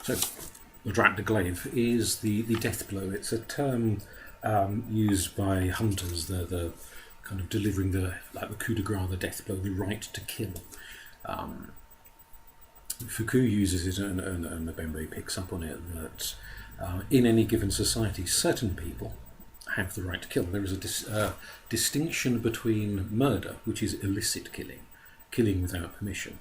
So, the droit de glaive is the death blow. It's a term used by hunters, the kind of delivering the coup de grace, the death blow, the right to kill. Foucault uses it, and Mbembe picks up on it, that in any given society, certain people have the right to kill. There is a distinction between murder, which is illicit killing, killing without permission,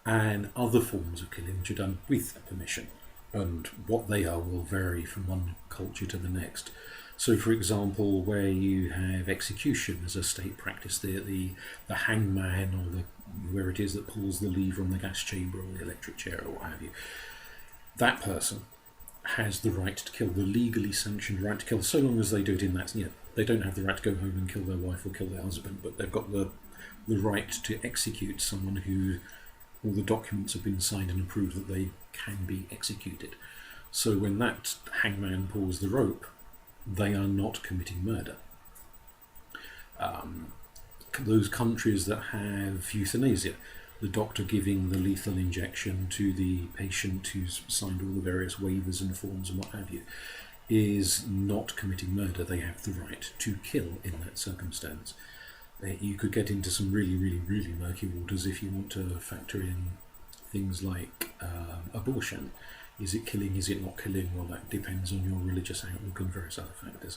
and other forms of killing which are done with permission. And what they are will vary from one culture to the next. So, for example, where you have execution as a state practice, the hangman or whoever it is that pulls the lever on the gas chamber or the electric chair or what have you, that person has the right to kill, the legally sanctioned right to kill, so long as they do it in that. They don't have the right to go home and kill their wife or kill their husband, but they've got the right to execute someone who all the documents have been signed and approved that they can be executed. So when that hangman pulls the rope, they are not committing murder. Those countries that have euthanasia, the doctor giving the lethal injection to the patient who's signed all the various waivers and forms and what have you, is not committing murder. They have the right to kill in that circumstance. You could get into some really, really, really murky waters if you want to factor in things like abortion. Is it killing? Is it not killing? Well, that depends on your religious outlook and various other factors.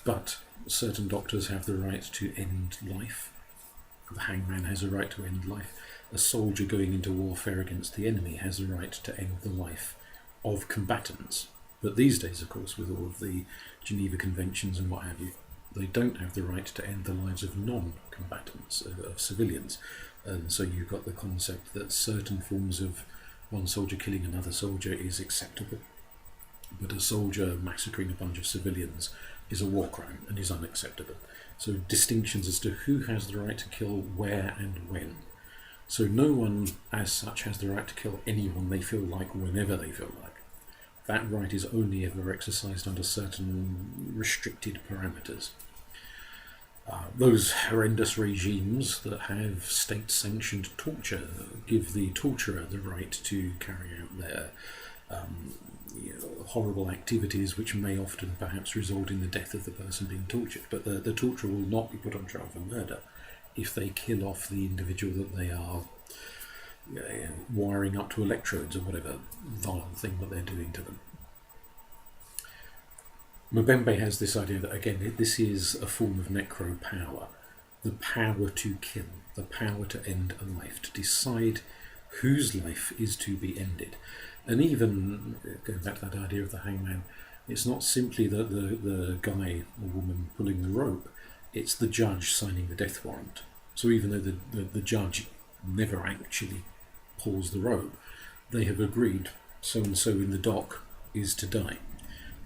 But certain doctors have the right to end life. The hangman has a right to end life. A soldier going into warfare against the enemy has a right to end the life of combatants. But these days, of course, with all of the Geneva Conventions and what have you, they don't have the right to end the lives of non-combatants, of civilians. And so you've got the concept that certain forms of one soldier killing another soldier is acceptable, but a soldier massacring a bunch of civilians is a war crime and is unacceptable. So distinctions as to who has the right to kill where and when. So no one as such has the right to kill anyone they feel like whenever they feel like. That right is only ever exercised under certain restricted parameters. Those horrendous regimes that have state-sanctioned torture give the torturer the right to carry out their horrible activities, which may often perhaps result in the death of the person being tortured. But the torturer will not be put on trial for murder if they kill off the individual that they are wiring up to electrodes or whatever vile thing that they're doing to them. Mbembe has this idea that, again, this is a form of necro-power. The power to kill, the power to end a life, to decide whose life is to be ended. And even, going back to that idea of the hangman, it's not simply the guy or woman pulling the rope, it's the judge signing the death warrant. So even though the judge never actually pulls the rope, they have agreed so-and-so in the dock is to die.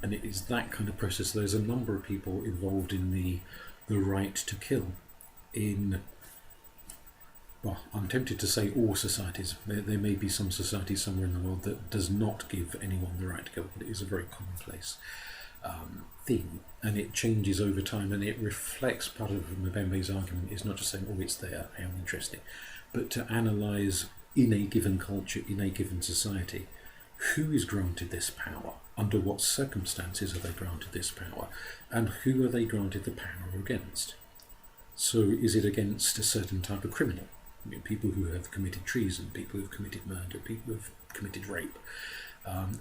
And it is that kind of process. There's a number of people involved in the right to kill in, well, I'm tempted to say all societies. There may be some society somewhere in the world that does not give anyone the right to kill, but it is a very commonplace thing, and it changes over time, and it reflects part of Mbembe's argument. Is not just saying, oh, it's there, how interesting, but to analyse in a given culture, in a given society, who is granted this power, under what circumstances are they granted this power, and who are they granted the power against. So is it against a certain type of criminal? People who have committed treason, people who have committed murder, people who have committed rape.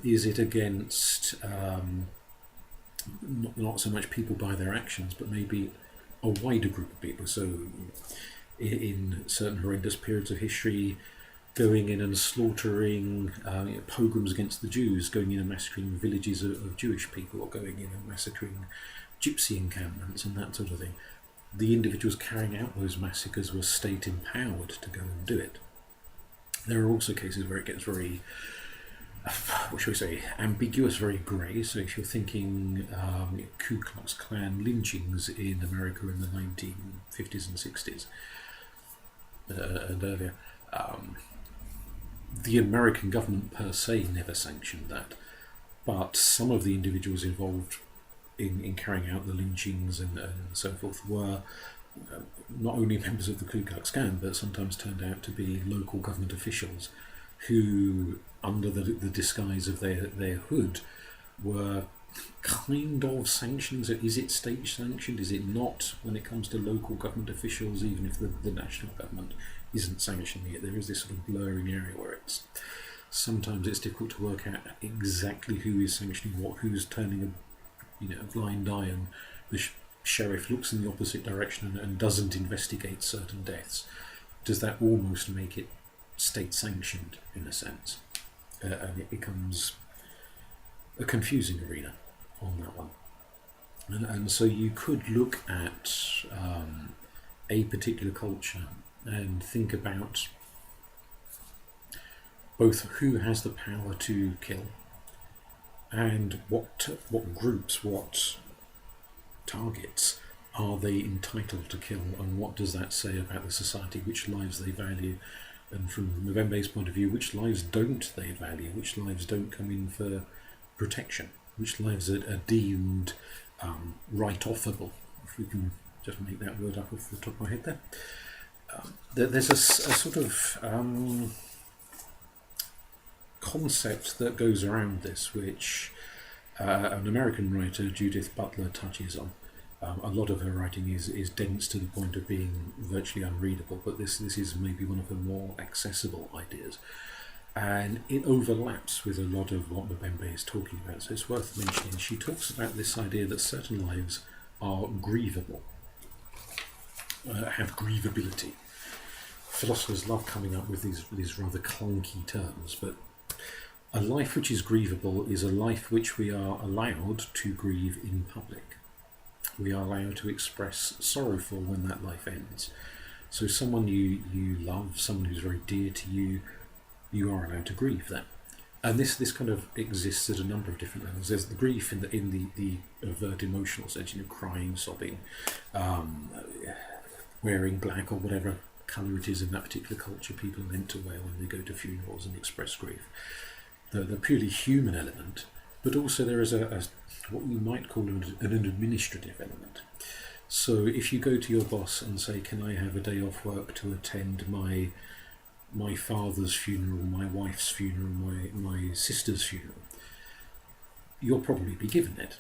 Is it against not so much people by their actions, but maybe a wider group of people? So in certain horrendous periods of history, going in and slaughtering pogroms against the Jews, going in and massacring villages of Jewish people, or going in and massacring gypsy encampments and that sort of thing. The individuals carrying out those massacres were state empowered to go and do it. There are also cases where it gets very, what shall we say, ambiguous, very grey. So if you're thinking Ku Klux Klan lynchings in America in the 1950s and 60s and earlier, the American government per se never sanctioned that, but some of the individuals involved in carrying out the lynchings and so forth were not only members of the Ku Klux Klan, but sometimes turned out to be local government officials who under the disguise of their hood, were kind of sanctioning. So is it state sanctioned? Is it not when it comes to local government officials, even if the national government isn't sanctioning it? There is this sort of blurring area where sometimes it's difficult to work out exactly who is sanctioning what, who's turning a blind eye, and the sheriff looks in the opposite direction and doesn't investigate certain deaths. Does that almost make it state sanctioned in a sense? And it becomes a confusing arena on that one. And so you could look at a particular culture and think about both who has the power to kill and what groups, what targets are they entitled to kill, and what does that say about the society, which lives they value, and from Mbembe's point of view, which lives don't they value, which lives don't come in for protection, which lives are deemed right-offable, if we can just make that word up off the top of my head there. There's a sort of concept that goes around this, which an American writer, Judith Butler, touches on. A lot of her writing is dense to the point of being virtually unreadable, but this is maybe one of her more accessible ideas. And it overlaps with a lot of what Mbembe is talking about, so it's worth mentioning. She talks about this idea that certain lives are grievable, have grievability. Philosophers love coming up with these rather clunky terms, but a life which is grievable is a life which we are allowed to grieve in public. We are allowed to express sorrow for when that life ends. So someone you love, someone who's very dear to you, you are allowed to grieve that. And this kind of exists at a number of different levels. There's the grief in the overt emotional sense, crying, sobbing, wearing black or whatever colour it is in that particular culture people are meant to wear when they go to funerals and express grief. The purely human element, but also there is a what we might call an administrative element. So if you go to your boss and say, can I have a day off work to attend my father's funeral, my wife's funeral, my sister's funeral, you'll probably be given it.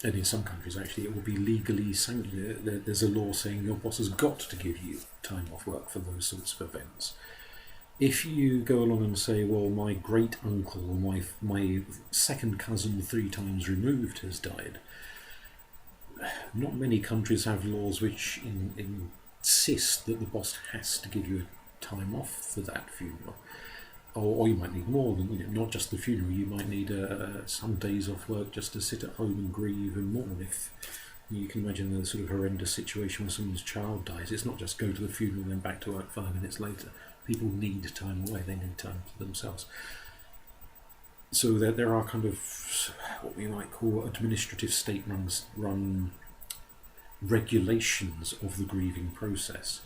And in some countries actually it will be legally sanctioned. There's a law saying your boss has got to give you time off work for those sorts of events. If you go along and say, well, my great uncle or my second cousin 3 times removed has died, not many countries have laws which insist that the boss has to give you time off for that funeral. Or you might need more than, not just the funeral, you might need some days off work just to sit at home and grieve and mourn. If you can imagine the sort of horrendous situation where someone's child dies, it's not just go to the funeral and then back to work 5 minutes later. People need time away, they need time for themselves. So there are kind of what we might call administrative state-run regulations of the grieving process,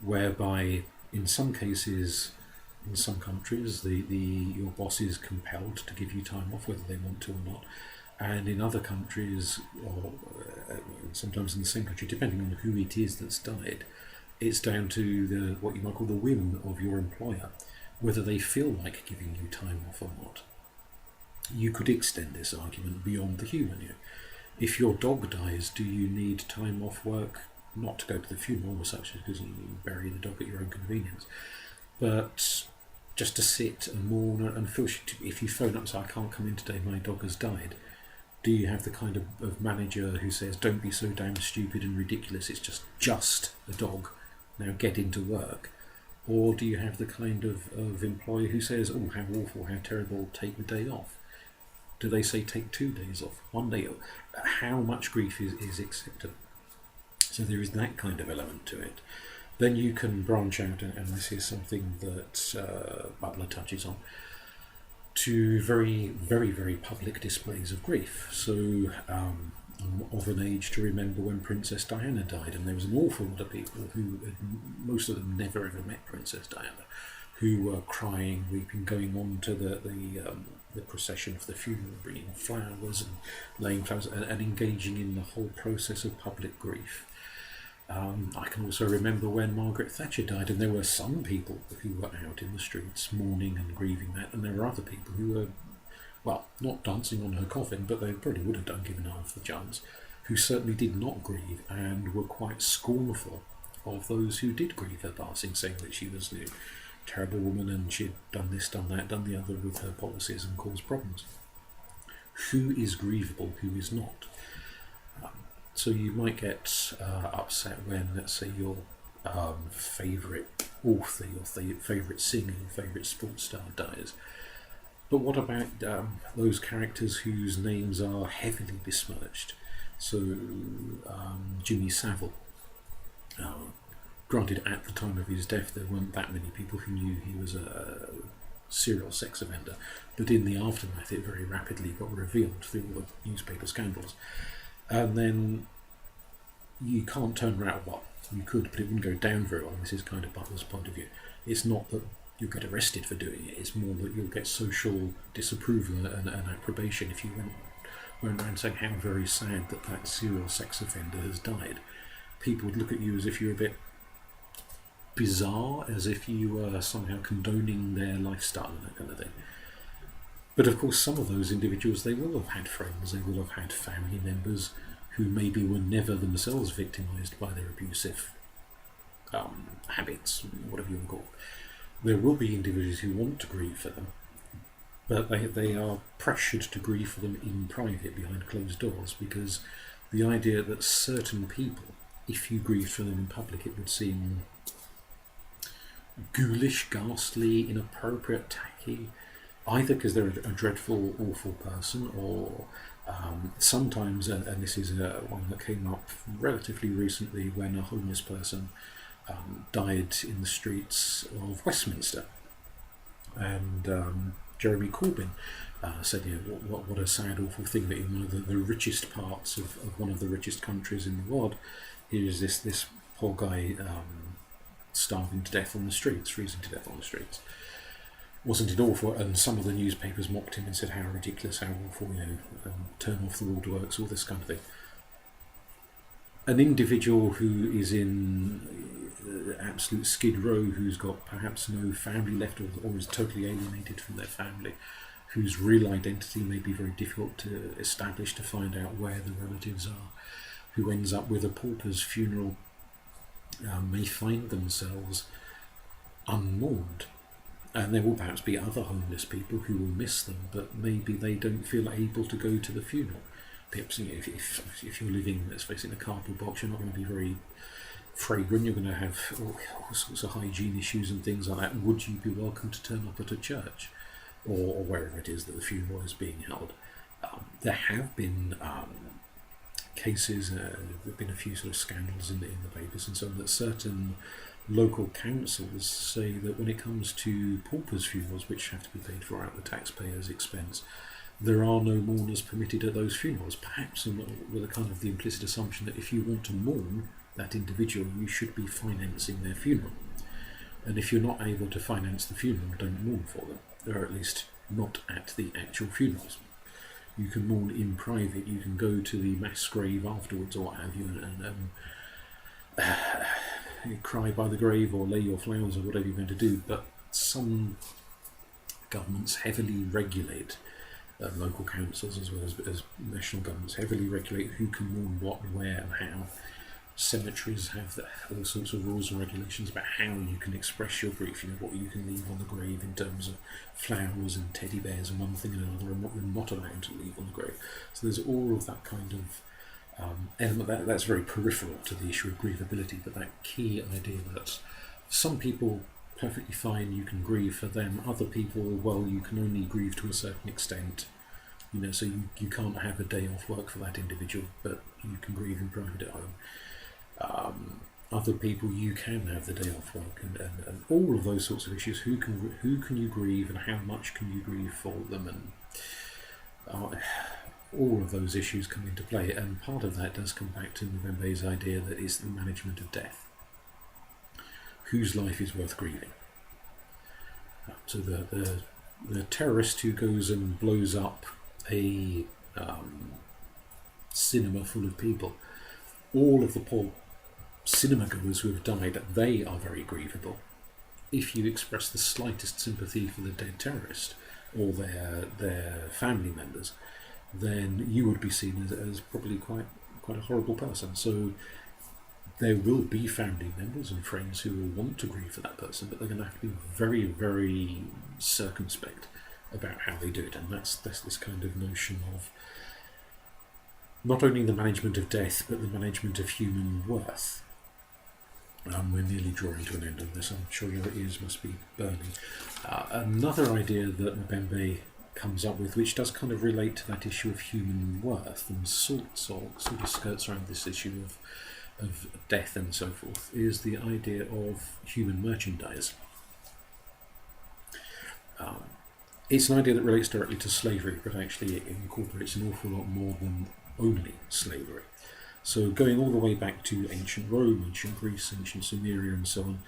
whereby in some cases, in some countries, your boss is compelled to give you time off whether they want to or not, and in other countries, or sometimes in the same country, depending on who it is that's died, it's down to what you might call the whim of your employer, whether they feel like giving you time off or not. You could extend this argument beyond the human. If your dog dies, do you need time off work, not to go to the funeral as such, because you bury the dog at your own convenience, but just to sit and mourn and feel, if you phone up and say, I can't come in today, my dog has died, do you have the kind of manager who says, don't be so damn stupid and ridiculous, it's just a dog, now get into work? Or do you have the kind of employee who says, oh, how awful, how terrible, take the day off? Do they say take 2 days off, 1 day off? How much grief is acceptable? So there is that kind of element to it. Then you can branch out, and this is something that Butler touches on, to very, very, very public displays of grief. So I'm of an age to remember when Princess Diana died, and there was an awful lot of people who, most of them never ever met Princess Diana, who were crying, weeping, going on to the procession for the funeral, bringing flowers and laying flowers and engaging in the whole process of public grief. I can also remember when Margaret Thatcher died, and there were some people who were out in the streets mourning and grieving that, and there were other people who were, well, not dancing on her coffin, but they probably would have done given half the chance, who certainly did not grieve and were quite scornful of those who did grieve her passing, saying that she was a terrible woman and she had done this, done that, done the other with her policies and caused problems. Who is grievable, who is not? So you might get upset when, let's say, your favourite author, your favourite singer, your favourite sports star dies. But what about those characters whose names are heavily besmirched? So Jimmy Savile. Granted, at the time of his death, there weren't that many people who knew he was a serial sex offender, but in the aftermath, it very rapidly got revealed through all the newspaper scandals. And then you can't turn around, well, you could, but it wouldn't go down very well. This is kind of Butler's point of view. It's not that you'll get arrested for doing it, it's more that you'll get social disapproval and approbation if you went around saying how very sad that serial sex offender has died. People would look at you as if you're a bit bizarre, as if you were somehow condoning their lifestyle and that kind of thing. But of course, some of those individuals, they will have had friends, they will have had family members who maybe were never themselves victimised by their abusive habits, whatever you want to call it. There will be individuals who want to grieve for them, but they are pressured to grieve for them in private, behind closed doors, because the idea that certain people, if you grieved for them in public, it would seem ghoulish, ghastly, inappropriate, tacky, either because they're a dreadful, awful person, or sometimes, and this is one that came up relatively recently, when a homeless person died in the streets of Westminster, and Jeremy Corbyn said, what a sad, awful thing that in one of the richest parts of one of the richest countries in the world, here is this poor guy starving to death on the streets, freezing to death on the streets. Wasn't it awful? And some of the newspapers mocked him and said how ridiculous, how awful, turn off the waterworks, all this kind of thing. An individual who is in absolute skid row, who's got perhaps no family left, or is totally alienated from their family, whose real identity may be very difficult to establish, to find out where the relatives are, who ends up with a pauper's funeral, may find themselves unmourned. And there will perhaps be other homeless people who will miss them, but maybe they don't feel able to go to the funeral. Perhaps if you're living, let's face it, in a cardboard box, you're not going to be very fragrant, you're going to have all sorts of hygiene issues and things like that. Would you be welcome to turn up at a church or wherever it is that the funeral is being held? There have been cases, there have been a few sort of scandals in the papers and so on, that certain local councils say that when it comes to paupers' funerals, which have to be paid for out the taxpayers' expense, there are no mourners permitted at those funerals, perhaps with a kind of the implicit assumption that if you want to mourn that individual, you should be financing their funeral. And if you're not able to finance the funeral, don't mourn for them, or at least not at the actual funerals. You can mourn in private, you can go to the mass grave afterwards or what have you, and cry by the grave or lay your flowers or whatever you're going to do, but some governments heavily regulate, local councils as well as national governments heavily regulate who can mourn what, where and how. Cemeteries have all sorts of rules and regulations about how you can express your grief, what you can leave on the grave in terms of flowers and teddy bears and one thing and another, and what you're not allowed to leave on the grave. So there's all of that kind of element that's very peripheral to the issue of grievability, but that key idea that some people perfectly fine, you can grieve for them, other people, well, you can only grieve to a certain extent, so you can't have a day off work for that individual, but you can grieve in private at home. Other people, you can have the day off work, and all of those sorts of issues. Who can you grieve, and how much can you grieve for them, and all of those issues come into play. And part of that does come back to Mbembe's idea that it's the management of death. Whose life is worth grieving? So the terrorist who goes and blows up a cinema full of people, all of the poor cinema goers who have died, they are very grievable. If you express the slightest sympathy for the dead terrorist or their family members, then you would be seen as probably quite a horrible person. So there will be family members and friends who will want to grieve for that person, but they're going to have to be very, very circumspect about how they do it. And that's this kind of notion of not only the management of death, but the management of human worth. We're nearly drawing to an end on this. I'm sure your ears must be burning. Another idea that Mbembe comes up with, which does kind of relate to that issue of human worth and sort of skirts around this issue of death and so forth, is the idea of human merchandise. It's an idea that relates directly to slavery, but actually it incorporates an awful lot more than only slavery. So going all the way back to ancient Rome, ancient Greece, ancient Sumeria and so on,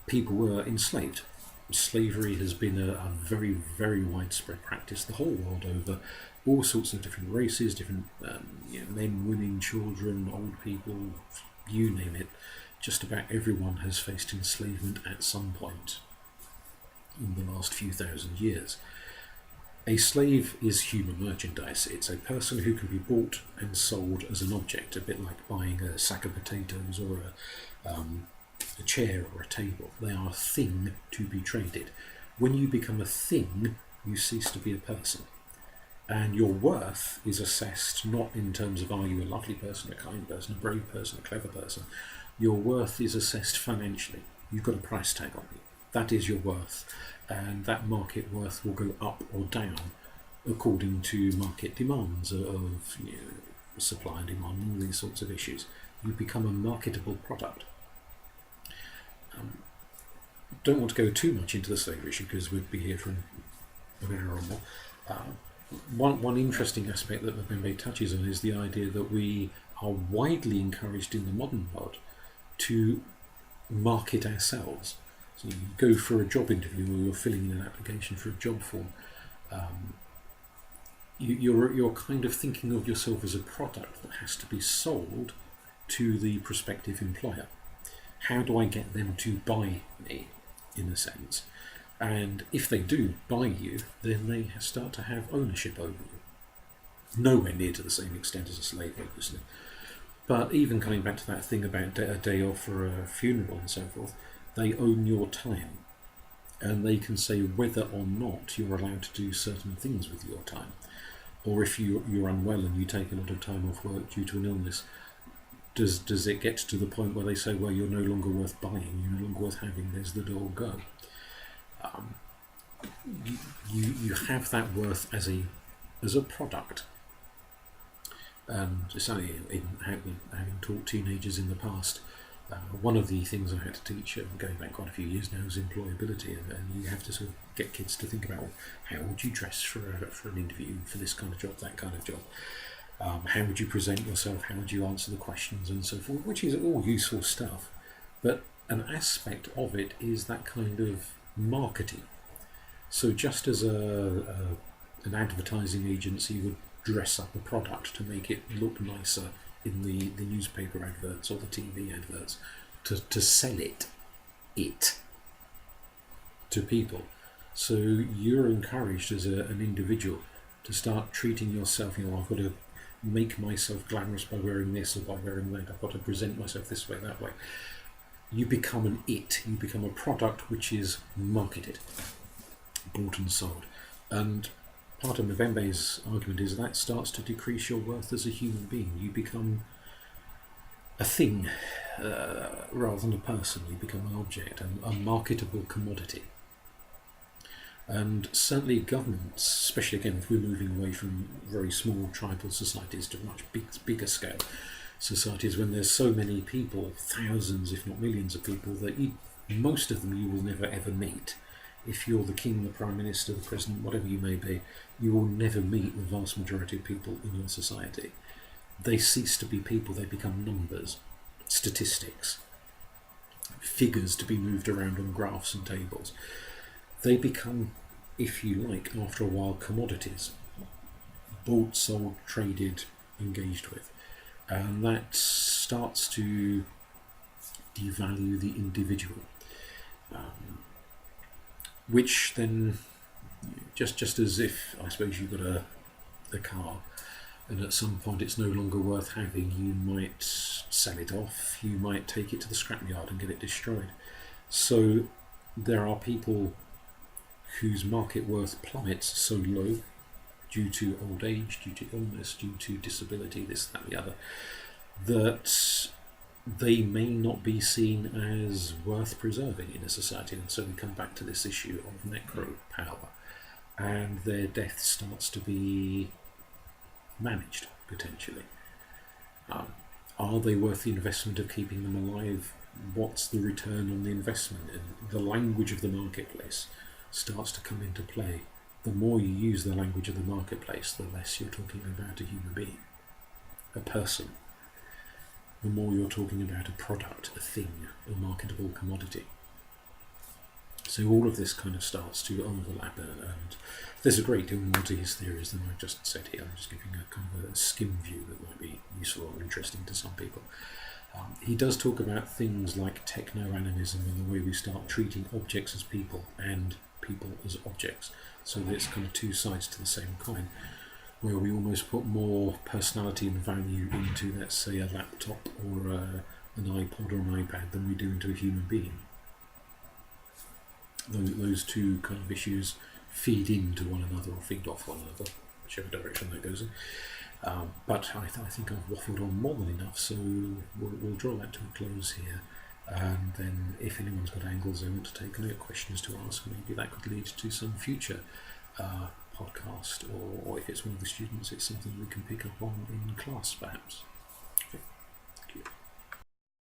people were enslaved. Slavery has been a very, very widespread practice the whole world over. All sorts of different races, different men, women, children, old people, you name it. Just about everyone has faced enslavement at some point in the last few thousand years. A slave is human merchandise. It's a person who can be bought and sold as an object, a bit like buying a sack of potatoes or a chair or a table. They are a thing to be traded. When you become a thing, you cease to be a person. And your worth is assessed not in terms of are you a lovely person, a kind person, a brave person, a clever person. Your worth is assessed financially. You've got a price tag on you. That is your worth. And that market worth will go up or down according to market demands of supply and demand and all these sorts of issues. You become a marketable product. Don't want to go too much into the slavery issue because we'd be here for an hour or more. One interesting aspect that Mbembe touches on is the idea that we are widely encouraged in the modern world to market ourselves. So you go for a job interview or you're filling in an application for a job form. You're kind of thinking of yourself as a product that has to be sold to the prospective employer. How do I get them to buy me, in a sense? And if they do buy you, then they start to have ownership over you. Nowhere near to the same extent as a slave, obviously. But even coming back to that thing about a day off for a funeral and so forth, they own your time. And they can say whether or not you're allowed to do certain things with your time. Or if you're unwell and you take a lot of time off work due to an illness, does it get to the point where they say, well, you're no longer worth buying, you're no longer worth having, there's the door, go. You have that worth as a product. Certainly in having taught teenagers in the past, one of the things I had to teach, going back quite a few years now, is employability, and you have to sort of get kids to think about, well, how would you dress for an interview for this kind of job, that kind of job. How would you present yourself? How would you answer the questions and so forth? Which is all useful stuff. But an aspect of it is that kind of marketing. So just as an advertising agency would dress up a product to make it look nicer in the newspaper adverts or the TV adverts, to sell it to people. So you're encouraged as an individual to start treating yourself, I've got to make myself glamorous by wearing this or by wearing that, I've got to present myself this way, that way. You become an it, you become a product which is marketed, bought and sold. And part of Mbembe's argument is that starts to decrease your worth as a human being. You become a thing rather than a person. You become an object, a marketable commodity. And certainly governments, especially again if we're moving away from very small tribal societies to much bigger scale societies, when there's so many people, thousands if not millions of people, that most of them you will never ever meet. If you're the king, the prime minister, the president, whatever you may be, you will never meet the vast majority of people in your society. They cease to be people, they become numbers, statistics, figures to be moved around on graphs and tables. They become, if you like, after a while, commodities, bought, sold, traded, engaged with. And that starts to devalue the individual, which then, just as if, I suppose, you've got a car and at some point it's no longer worth having, you might sell it off, you might take it to the scrapyard and get it destroyed. So there are people whose market worth plummets so low due to old age, due to illness, due to disability, this, that, the other, that they may not be seen as worth preserving in a society. And so we come back to this issue of necro power, and their death starts to be managed, potentially. Are they worth the investment of keeping them alive? What's the return on the investment? And the language of the marketplace starts to come into play. The more you use the language of the marketplace, the less you're talking about a human being, a person. The more you're talking about a product, a thing, a marketable commodity. So all of this kind of starts to overlap, and there's a great deal more to his theories than I've just said here. I'm just giving a kind of a skim view that might be useful or interesting to some people. He does talk about things like techno-animism and the way we start treating objects as people and people as objects. So it's kind of two sides to the same coin, where we almost put more personality and value into, let's say, a laptop or an iPod or an iPad than we do into a human being. Those two kind of issues feed into one another or feed off one another, whichever direction that goes in. But I think I've waffled on more than enough, so we'll draw that to a close here. And then if anyone's got angles they want to take, or questions to ask, maybe that could lead to some future podcast, or if it's one of the students, it's something we can pick up on in class, perhaps.